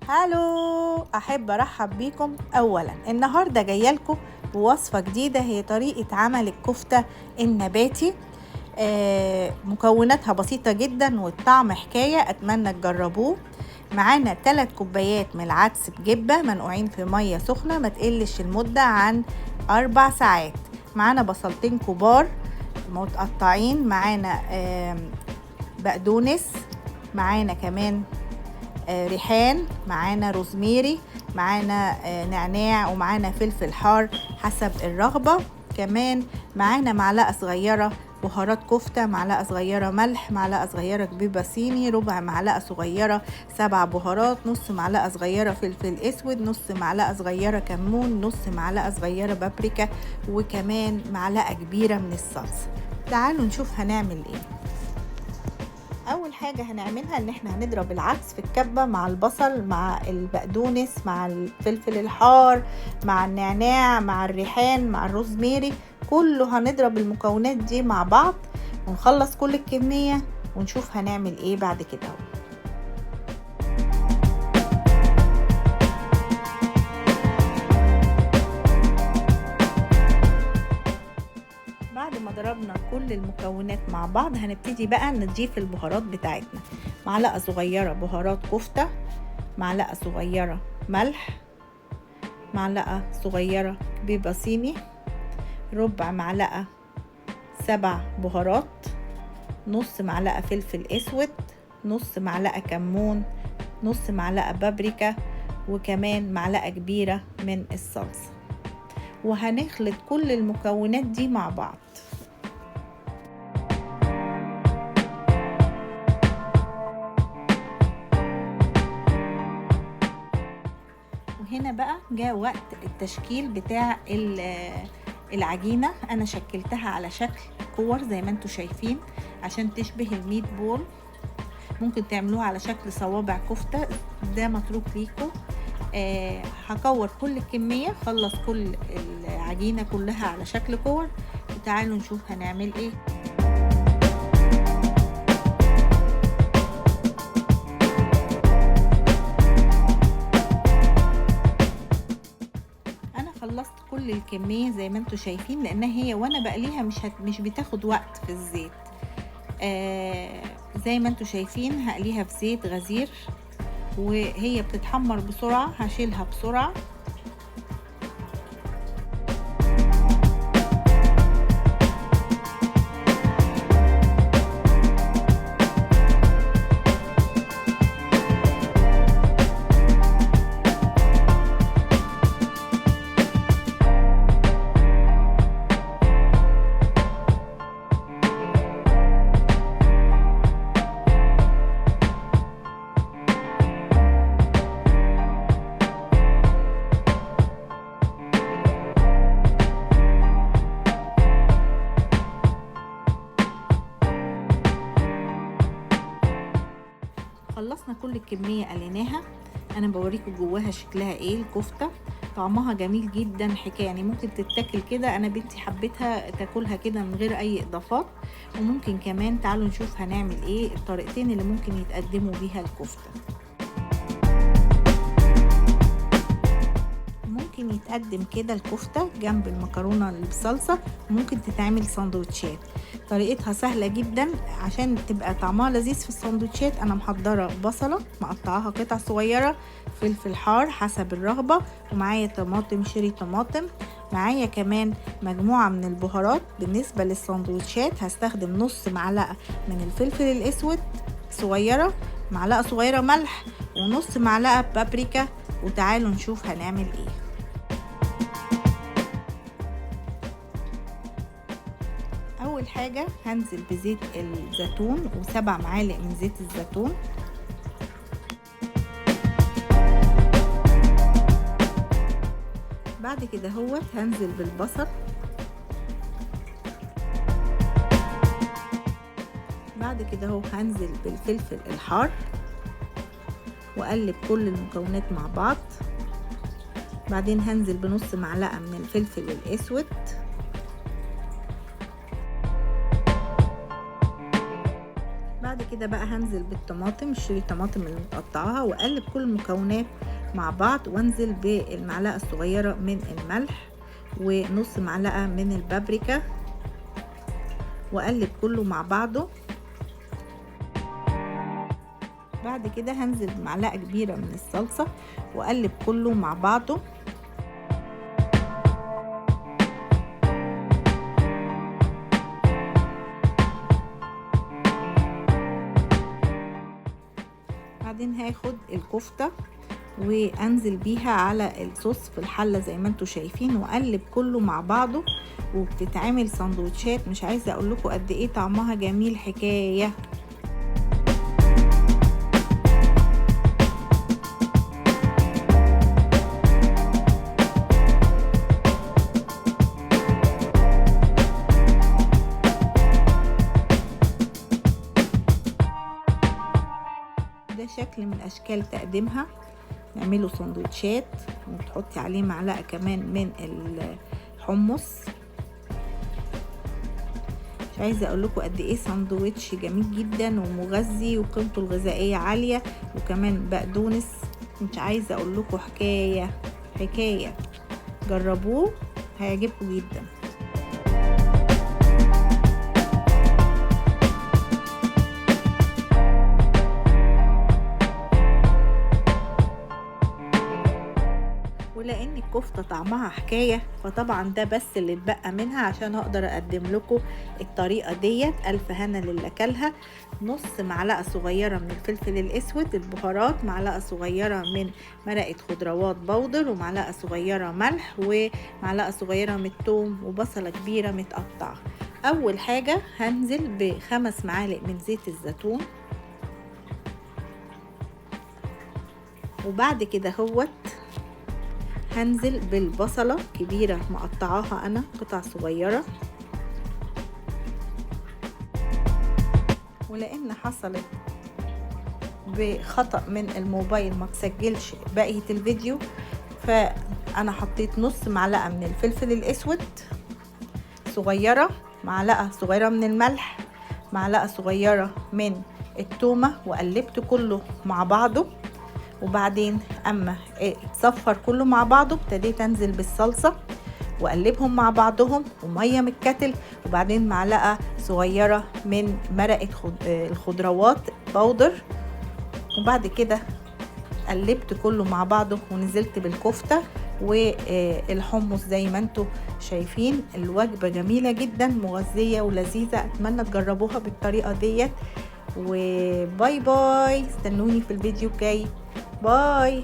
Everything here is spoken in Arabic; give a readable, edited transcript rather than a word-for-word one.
هالو، احب ارحب بيكم. اولا النهارده جايه لكم بوصفه جديده، هي طريقه عمل الكفته النباتي. مكوناتها بسيطه جدا والطعم حكايه، اتمنى تجربوه. معانا 3 كوبايات من العدس بجبه منقوعين في ميه سخنه، ما تقلش المده عن 4 ساعات. معانا بصلتين كبار متقطعين، معانا بقدونس، معانا كمان ريحان، معانا روزميري، معانا نعناع، ومعانا فلفل حار حسب الرغبة. كمان معانا معلقة صغيرة بهارات كفتة، معلقة صغيرة ملح، معلقة صغيرة كبيبة صيني، ربع معلقة صغيرة 7 بهارات، نص معلقة صغيرة فلفل اسود، نص معلقة صغيرة كمون، نص معلقة صغيرة بابريكا، وكمان معلقة كبيرة من الصلصة. تعالوا نشوف هنعمل ايه. اول حاجه هنعملها ان احنا هنضرب العدس في الكبه مع البصل مع البقدونس مع الفلفل الحار مع النعناع مع الريحان مع الروزميري، كله هنضرب المكونات دي مع بعض ونخلص كل الكميه ونشوف هنعمل ايه بعد كده. بعد ما ضربنا كل المكونات مع بعض هنبتدي بقى نضيف البهارات بتاعتنا. معلقة صغيرة بهارات كفتة، معلقة صغيرة ملح، معلقة صغيرة كبيبة صيني، ربع معلقة 7 بهارات، نص معلقة فلفل اسود، نص معلقة كمون، نص معلقة بابريكا، وكمان معلقة كبيرة من الصلصة. وهنخلط كل المكونات دي مع بعض. وهنا بقى جاء وقت التشكيل بتاع العجينة. انا شكلتها على شكل كور زي ما انتوا شايفين عشان تشبه الميت بول. ممكن تعملوها على شكل صوابع كفتة، ده متروك ليكم. هكور كل الكمية، خلص كل العجينة كلها على شكل كور، وتعالوا نشوف هنعمل ايه. خلصت كل الكمية زي ما انتوا شايفين، لانها هي وانا بقليها مش بتاخد وقت في الزيت. زي ما انتوا شايفين هقليها في زيت غزير وهي بتتحمر بسرعة، هشيلها بسرعة. خلصنا كل الكمية قليناها. انا بوريكم جواها شكلها ايه. الكفتة طعمها جميل جدا حكاية، يعني ممكن تتاكل كده. انا بنتي حبيتها تاكلها كده من غير اي اضافات. وممكن كمان تعالوا نشوف هنعمل ايه الطريقتين اللي ممكن يتقدموا بيها الكفتة. ممكن يتقدم كده الكفتة جنب المكرونة اللي بصلصة، وممكن تتعمل سندوتشات. طريقتها سهلة جدا عشان تبقى طعمها لذيذ في السندوتشات. انا محضرة بصلة مقطعاها قطع صغيرة، فلفل حار حسب الرغبة، ومعايا طماطم شيري طماطم، معايا كمان مجموعة من البهارات. بالنسبة للسندوتشات هستخدم نص معلقة من الفلفل الاسود صغيرة، معلقة صغيرة ملح، ونص معلقة بابريكا. وتعالوا نشوف هنعمل ايه. اول حاجة هنزل بزيت الزيتون و7 معالق من زيت الزيتون. بعد كده هنزل بالبصل. بعد كده هنزل بالفلفل الحار واقلب كل المكونات مع بعض. بعدين هنزل بنص معلقة من الفلفل الاسود. بعد كده بقى هنزل بالطماطم، اشتري طماطم اللي متقطعاها واقلب كل المكونات مع بعض، وانزل بالمعلقه الصغيره من الملح ونص معلقه من البابريكا واقلب كله مع بعضه. بعد كده هنزل بمعلقه كبيره من الصلصه واقلب كله مع بعضه. بعدين هاخد الكفته وانزل بيها على الصوص في الحله زي ما انتم شايفين، واقلب كله مع بعضه، وبتتعمل سندوتشات مش عايزه اقول لكم قد ايه طعمها جميل حكايه. ده شكل من اشكال تقديمها. نعمله سندوتشات وتحطي عليه معلقه كمان من الحمص. مش عايزه اقول لكم قد ايه سندوتش جميل جدا ومغذي وقيمته الغذائيه عاليه، وكمان بقدونس. مش عايزه اقول لكم حكايه. جربوه هيعجبكم جدا. ولان الكفته طعمها حكايه، فطبعا ده بس اللي اتبقى منها عشان اقدر اقدم لكم الطريقه ديت. الف هنا للي اكلها. نص معلقه صغيره من الفلفل الاسود. البهارات معلقه صغيره من مرقه خضروات بودر، ومعلقه صغيره ملح، ومعلقه صغيره من الثوم، وبصله كبيره متقطعه. اول حاجه هنزل ب5 معالق من زيت الزيتون، وبعد كده هنزل بالبصلة كبيرة مقطعاها انا قطع صغيرة. ولان حصلت بخطأ من الموبايل ما تسجلش بقية الفيديو، فانا حطيت نص معلقة من الفلفل الاسود صغيرة، معلقة صغيرة من الملح، معلقة صغيرة من التومة، وقلبت كله مع بعضه. وبعدين اما اتصفر كله مع بعضه ابتديت انزل بالصلصه واقلبهم مع بعضهم، وميه من الكتل، وبعدين معلقه صغيره من مرقه الخضروات بودر. وبعد كده قلبت كله مع بعضه ونزلت بالكفته والحمص زي ما انتم شايفين. الوجبه جميله جدا مغذيه ولذيذه، اتمنى تجربوها بالطريقه ديت. وباي باي، استنوني في الفيديو الجاي. باي.